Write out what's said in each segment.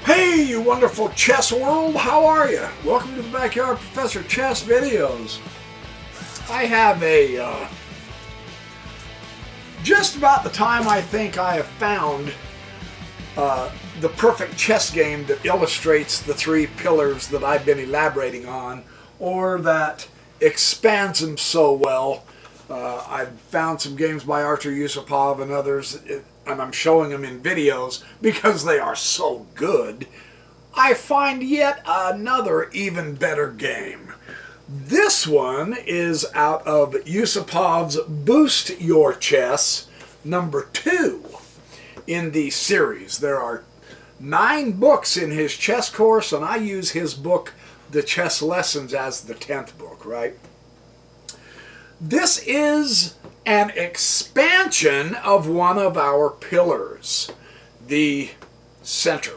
Hey, you wonderful chess world, how are you? Welcome to the Backyard Professor Chess videos. I have just about the time I think I have found the perfect chess game that illustrates the three pillars that I've been elaborating on, or that expands them so well. I've found some games by Artur Yusupov and others, and I'm showing them in videos because they are so good. I find yet another even better game. This one is out of Yusupov's Boost Your Chess #2 in the series. There are 9 books in his chess course, and I use his book, The Chess Lessons, as the 10th book, right? This is an expansion of one of our pillars, the center.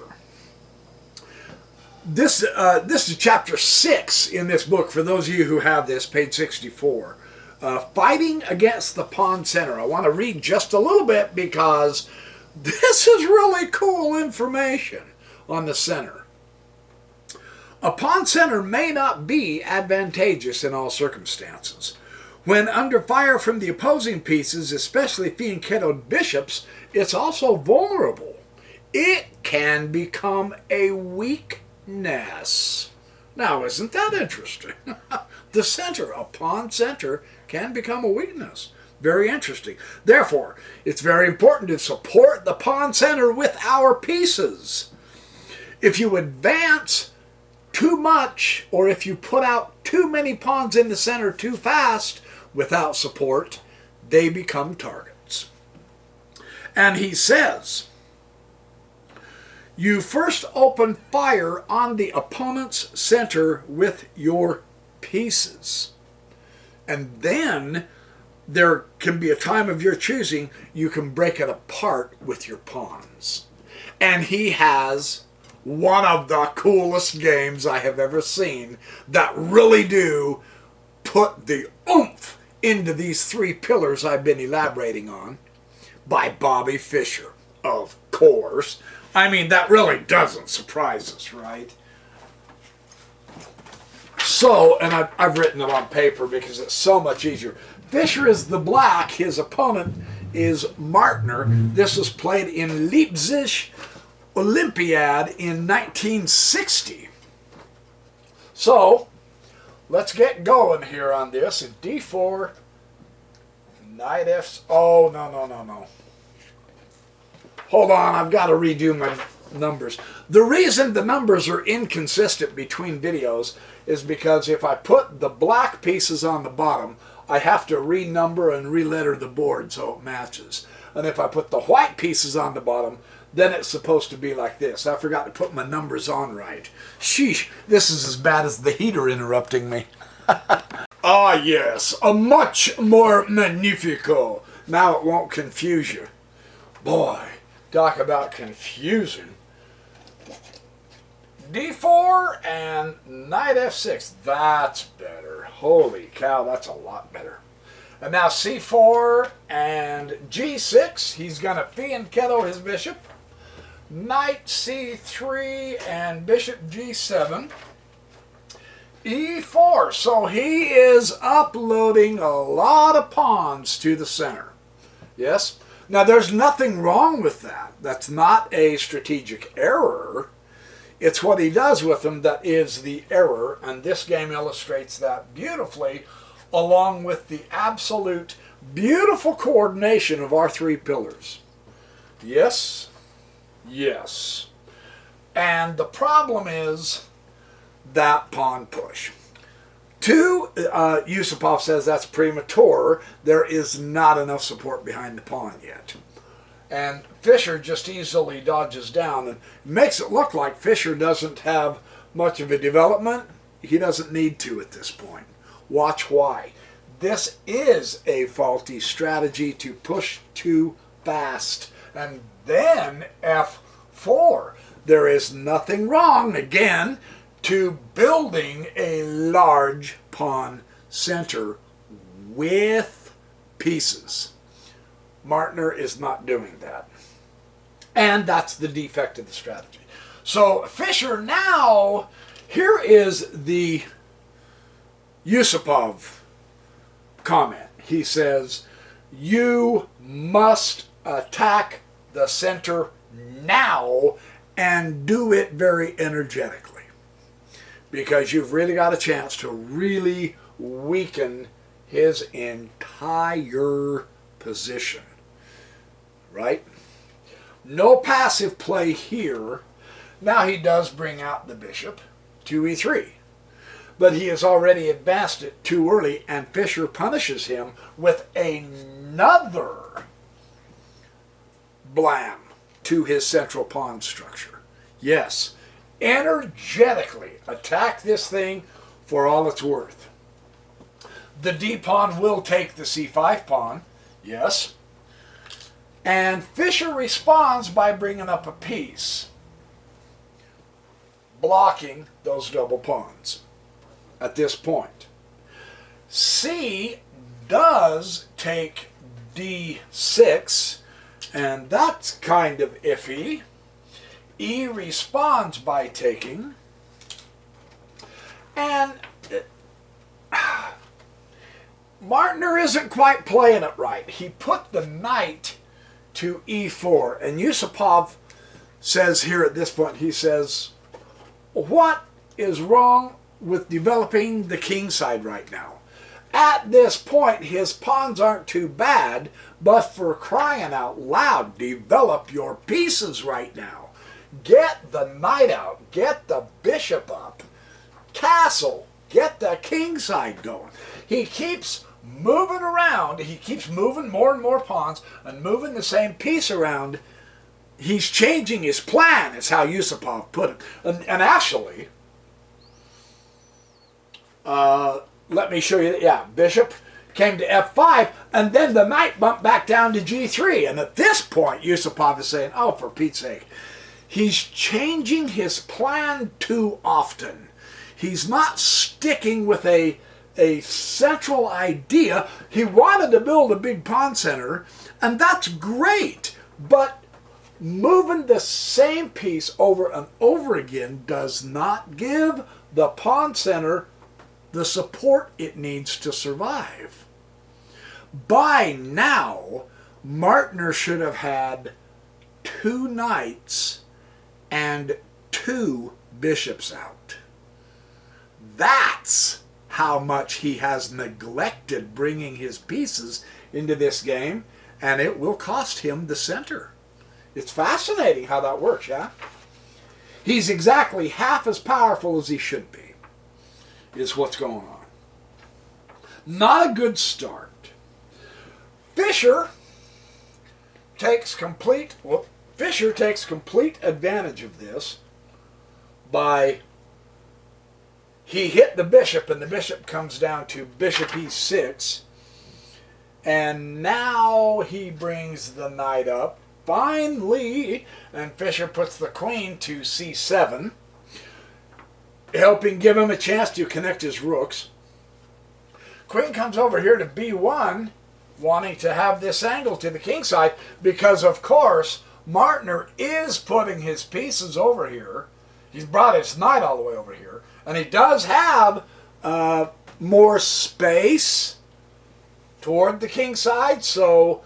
This is chapter 6 in this book, for those of you who have this, page 64. Fighting against the pawn center. I want to read just a little bit because this is really cool information on the center. A pawn center may not be advantageous in all circumstances. When under fire from the opposing pieces, especially fianchettoed bishops, it's also vulnerable. It can become a weakness. Now, isn't that interesting? The center, a pawn center, can become a weakness. Very interesting. Therefore, it's very important to support the pawn center with our pieces. If you advance too much, or if you put out too many pawns in the center too fast without support, they become targets. And he says, you first open fire on the opponent's center with your pieces. And then there can be a time of your choosing, you can break it apart with your pawns. And he has one of the coolest games I have ever seen that really do put the oomph into these three pillars I've been elaborating on, by Bobby Fischer, of course. I mean, that really doesn't surprise us, right? So, and I've written it on paper because it's so much easier. Fischer is the black, his opponent is Martner. This was played in Leipzig Olympiad in 1960. So, let's get going here on this. D4, knight F. Oh, no. Hold on, I've got to redo my numbers. The reason the numbers are inconsistent between videos is because if I put the black pieces on the bottom, I have to renumber and reletter the board so it matches. And if I put the white pieces on the bottom, then it's supposed to be like this. I forgot to put my numbers on right. Sheesh, this is as bad as the heater interrupting me. Ah yes, a much more magnifico. Now it won't confuse you. Boy, talk about confusing. D4 and knight F6. That's better. Holy cow, that's a lot better. And now C4 and G6. He's going to fianchetto his bishop. Knight C3 and bishop G7. E4. So he is uploading a lot of pawns to the center. Yes? Now there's nothing wrong with that. That's not a strategic error. It's what he does with them that is the error, and this game illustrates that beautifully, along with the absolute beautiful coordination of our three pillars. Yes, yes. And the problem is that pawn push. Yusupov says that's premature. There is not enough support behind the pawn yet. And Fischer just easily dodges down and makes it look like Fischer doesn't have much of a development. He doesn't need to at this point. Watch why. This is a faulty strategy to push too fast. And then F4. There is nothing wrong, again, to building a large pawn center with pieces. Martner is not doing that. And that's the defect of the strategy. So Fischer now, here is the Yusupov comment. He says, you must attack the center now and do it very energetically, because you've really got a chance to really weaken his entire position, right? No passive play here. Now he does bring out the bishop to e3, but he has already advanced it too early, and Fischer punishes him with another blam to his central pawn structure. Yes, energetically attack this thing for all it's worth. The d pawn will take the c5 pawn, yes, and Fischer responds by bringing up a piece, blocking those double pawns at this point. C does take d6, and that's kind of iffy. E responds by taking, and Martner isn't quite playing it right. He put the knight to e4, and Yusupov says here at this point, he says, what is wrong with developing the king side right now? At this point, his pawns aren't too bad, but for crying out loud, develop your pieces right now. Get the knight out, get the bishop up, castle, get the king side going. He keeps moving around, he keeps moving more and more pawns and moving the same piece around. He's changing his plan, is how Yusupov put it. And actually, let me show you, yeah, bishop came to f5, and then the knight bumped back down to g3. And at this point, Yusupov is saying, oh, for Pete's sake, he's changing his plan too often. He's not sticking with a central idea. He wanted to build a big pawn center, and that's great, but moving the same piece over and over again does not give the pawn center the support it needs to survive. By now, Martner should have had 2 knights and 2 bishops out. That's how much he has neglected bringing his pieces into this game, and it will cost him the center. It's fascinating how that works, yeah? He's exactly half as powerful as he should be, is what's going on. Not a good start. Fischer takes complete advantage of this by, he hit the bishop, and the bishop comes down to bishop e6, and now he brings the knight up, finally, and Fischer puts the queen to c7, helping give him a chance to connect his rooks. Queen comes over here to b1, wanting to have this angle to the king side, because of course Martner is putting his pieces over here. He's brought his knight all the way over here, and he does have more space toward the king side, so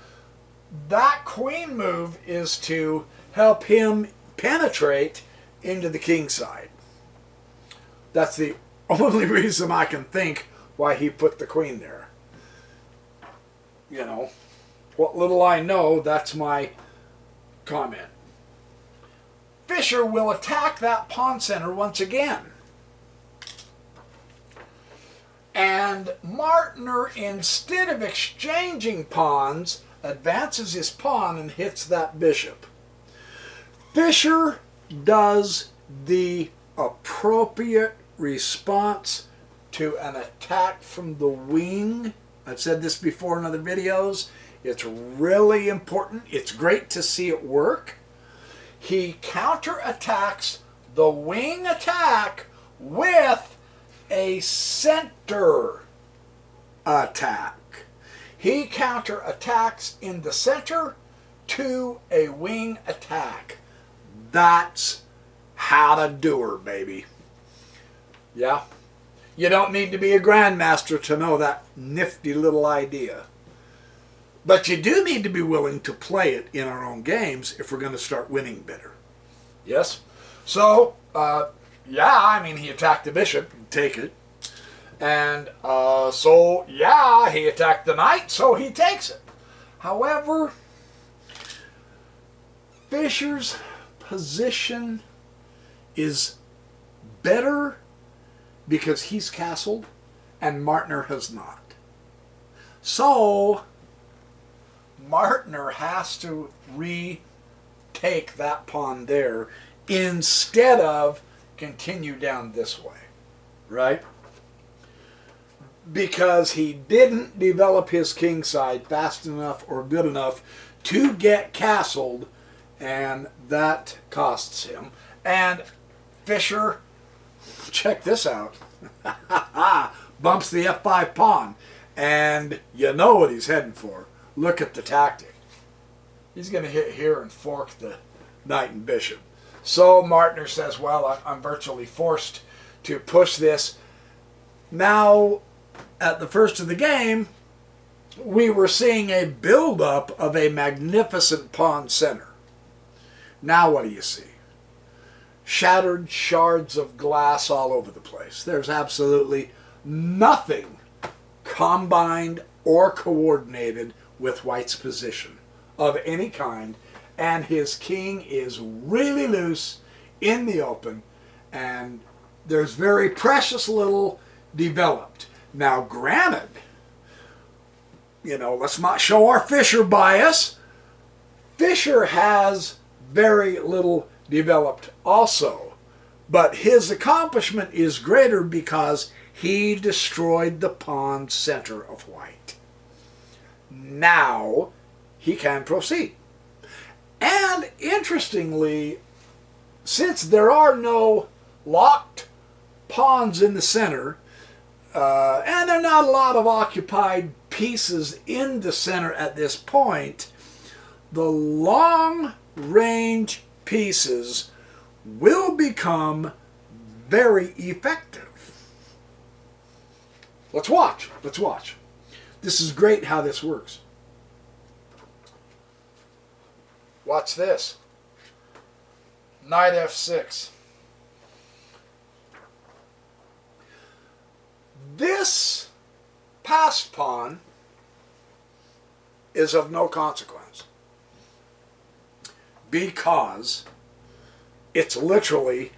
that queen move is to help him penetrate into the king side. That's the only reason I can think why he put the queen there. You know, what little I know, that's my comment. Fischer will attack that pawn center once again. And Martner, instead of exchanging pawns, advances his pawn and hits that bishop. Fischer does the appropriate response to an attack from the wing. I've said this before in other videos. It's really important. It's great to see it work. He counterattacks the wing attack with a center attack. he counterattacks in the center to a wing attack. That's how to do her, baby. Yeah. You don't need to be a grandmaster to know that nifty little idea. But you do need to be willing to play it in our own games if we're going to start winning better. Yes? So, yeah, I mean, he attacked the bishop. Take it. And so, yeah, he attacked the knight, so he takes it. However, Fischer's position is better because he's castled and Martner has not. So, Martner has to retake that pawn there instead of continue down this way, right? Because he didn't develop his king side fast enough or good enough to get castled, and that costs him. And Fischer, check this out, bumps the f5 pawn, and you know what he's heading for. Look at the tactic. He's going to hit here and fork the knight and bishop. So Martner says, well, I'm virtually forced to push this. Now, at the first of the game, we were seeing a buildup of a magnificent pawn center. Now what do you see? Shattered shards of glass all over the place. There's absolutely nothing combined or coordinated with White's position of any kind, and his king is really loose in the open, and there's very precious little developed. Now, granted, you know, let's not show our Fischer bias. Fischer has very little developed also, but his accomplishment is greater because he destroyed the pawn center of White. Now he can proceed. And interestingly, since there are no locked pawns in the center, and there are not a lot of occupied pieces in the center at this point, the long-range pieces will become very effective. Let's watch. Let's watch. This is great how this works. Watch this. Knight f6. This passed pawn is of no consequence because it's literally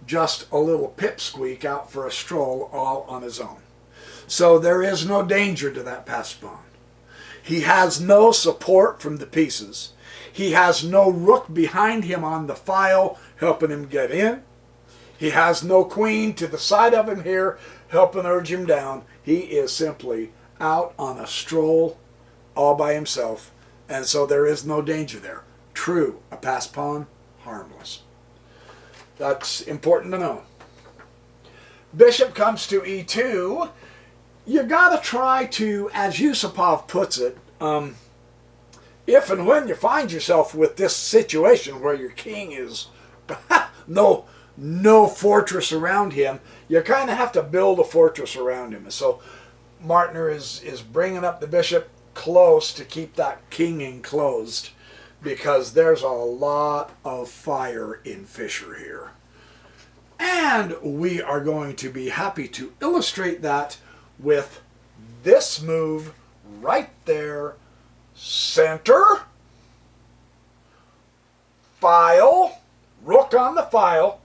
just a little pipsqueak out for a stroll all on his own. So there is no danger to that passed pawn. He has no support from the pieces. He has no rook behind him on the file helping him get in. He has no queen to the side of him here helping urge him down. He is simply out on a stroll all by himself, and so there is no danger there. True, a passed pawn, harmless. That's important to know. Bishop comes to e2. You got to try to, as Yusupov puts it, if and when you find yourself with this situation where your king is no fortress around him, you kind of have to build a fortress around him. And so Martner is bringing up the bishop close to keep that king enclosed, because there's a lot of fire in Fischer here. And we are going to be happy to illustrate that with this move right there. Center, file, rook on the file,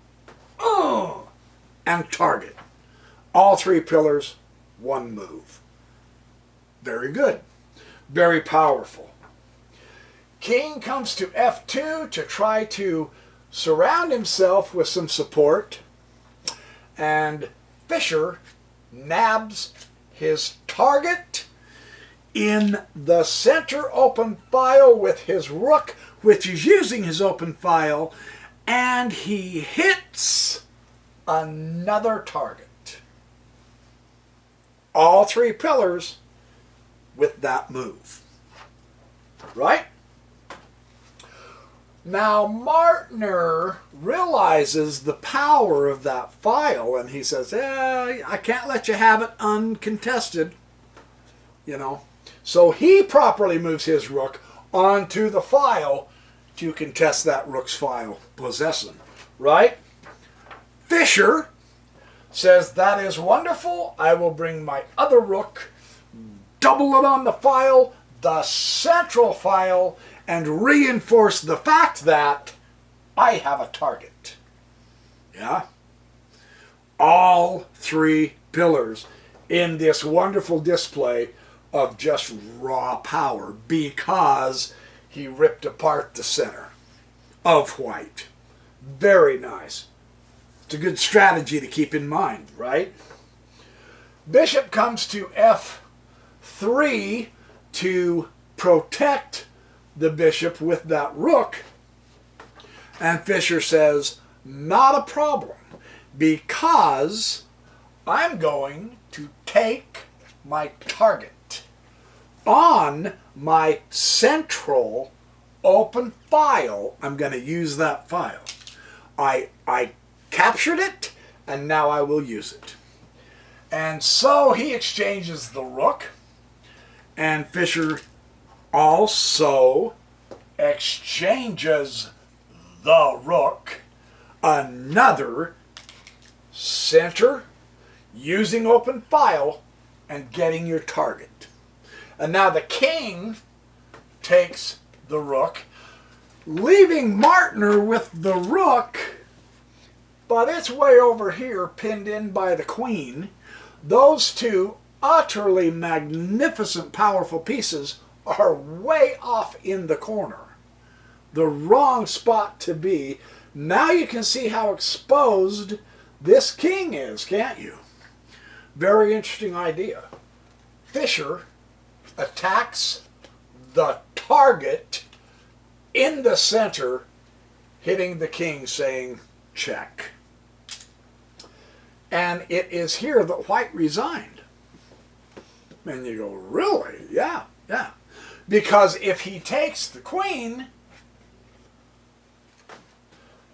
and target. All three pillars, one move. Very good. Very powerful. King comes to f2 to try to surround himself with some support, and Fischer nabs his target in the center open file with his rook, which is using his open file, and he hits another target. All three pillars with that move. Right? Now, Martner realizes the power of that file, and he says, I can't let you have it uncontested. You know. So he properly moves his rook onto the file to contest that rook's file possession. Right? Fischer says, that is wonderful. I will bring my other rook, double it on the file, the central file, and reinforce the fact that I have a target. Yeah? All three pillars in this wonderful display of just raw power because he ripped apart the center of white. Very nice. It's a good strategy to keep in mind, right? Bishop comes to f3 to protect the bishop with that rook. And Fischer says, not a problem, because I'm going to take my target on my central open file. I'm going to use that file. I captured it, and now I will use it. And so he exchanges the rook, and Fischer also exchanges the rook, another center, using open file, and getting your target. And now the king takes the rook, leaving Martner with the rook, but it's way over here, pinned in by the queen. Those two utterly magnificent, powerful pieces are way off in the corner. The wrong spot to be. Now you can see how exposed this king is, can't you? Very interesting idea. Fischer attacks the target in the center, hitting the king, saying, check. And it is here that white resigned. And you go, really? Yeah. Because if he takes the queen,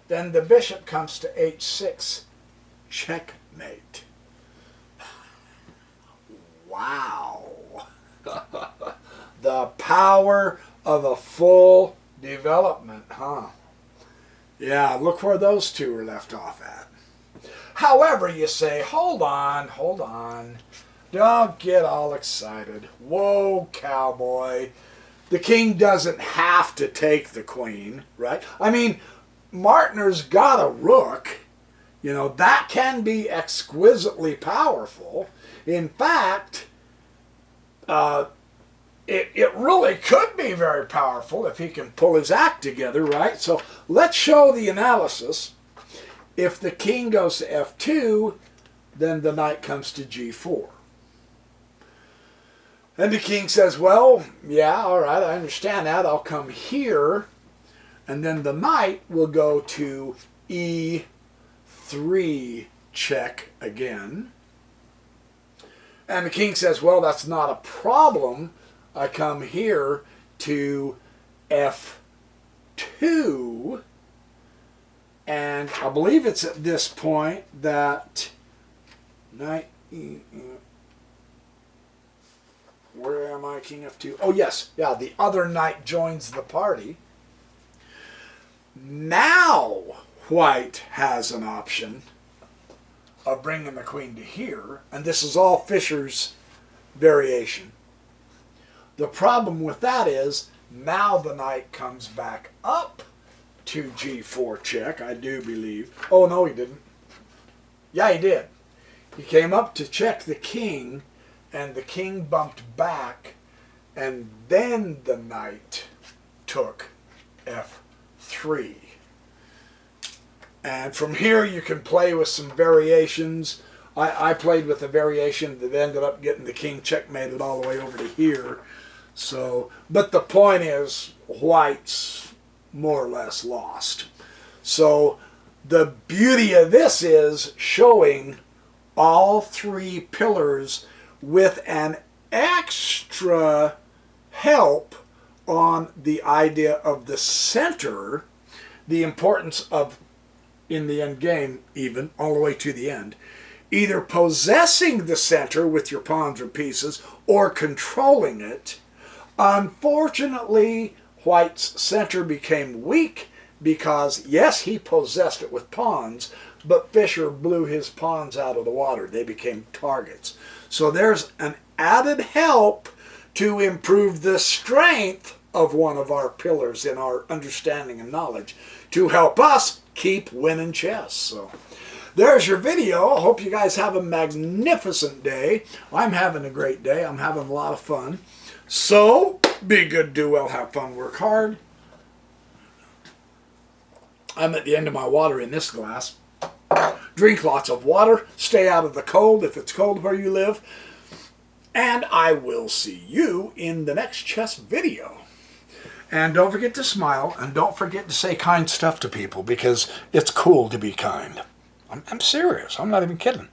then the bishop comes to h6, checkmate. Wow. The power of a full development, huh? Yeah, look where those two are left off at. However, you say, hold on. Don't get all excited. Whoa, cowboy. The king doesn't have to take the queen, right? I mean, Martner's got a rook. You know, that can be exquisitely powerful. In fact, it really could be very powerful if he can pull his act together, right? So let's show the analysis. If the king goes to f2, then the knight comes to g4. And the king says, well, yeah, all right, I understand that. I'll come here. And then the knight will go to e3, check again. And the king says, well, that's not a problem. I come here to f2. And I believe it's at this point that knight, where am I, king f2? Oh, yes, yeah, the other knight joins the party. Now white has an option of bringing the queen to here, and this is all Fischer's variation. The problem with that is now the knight comes back up to g4 check, I do believe. Oh, no, he didn't. Yeah, he did. He came up to check the king, and the king bumped back, and then the knight took f3. And from here you can play with some variations. I played with a variation that ended up getting the king checkmated all the way over to here. So, but the point is, white's more or less lost. So the beauty of this is showing all three pillars with an extra help on the idea of the center, the importance of, in the end game, even all the way to the end, either possessing the center with your pawns or pieces or controlling it. Unfortunately, White's center became weak because, yes, he possessed it with pawns, but Fischer blew his pawns out of the water. They became targets. So there's an added help to improve the strength of one of our pillars in our understanding and knowledge to help us keep winning chess. So there's your video. I hope you guys have a magnificent day. I'm having a great day. I'm having a lot of fun. So be good, do well, have fun, work hard. I'm at the end of my water in this glass. Drink lots of water. Stay out of the cold if it's cold where you live. And I will see you in the next chess video. And don't forget to smile, and don't forget to say kind stuff to people, because it's cool to be kind. I'm serious. I'm not even kidding.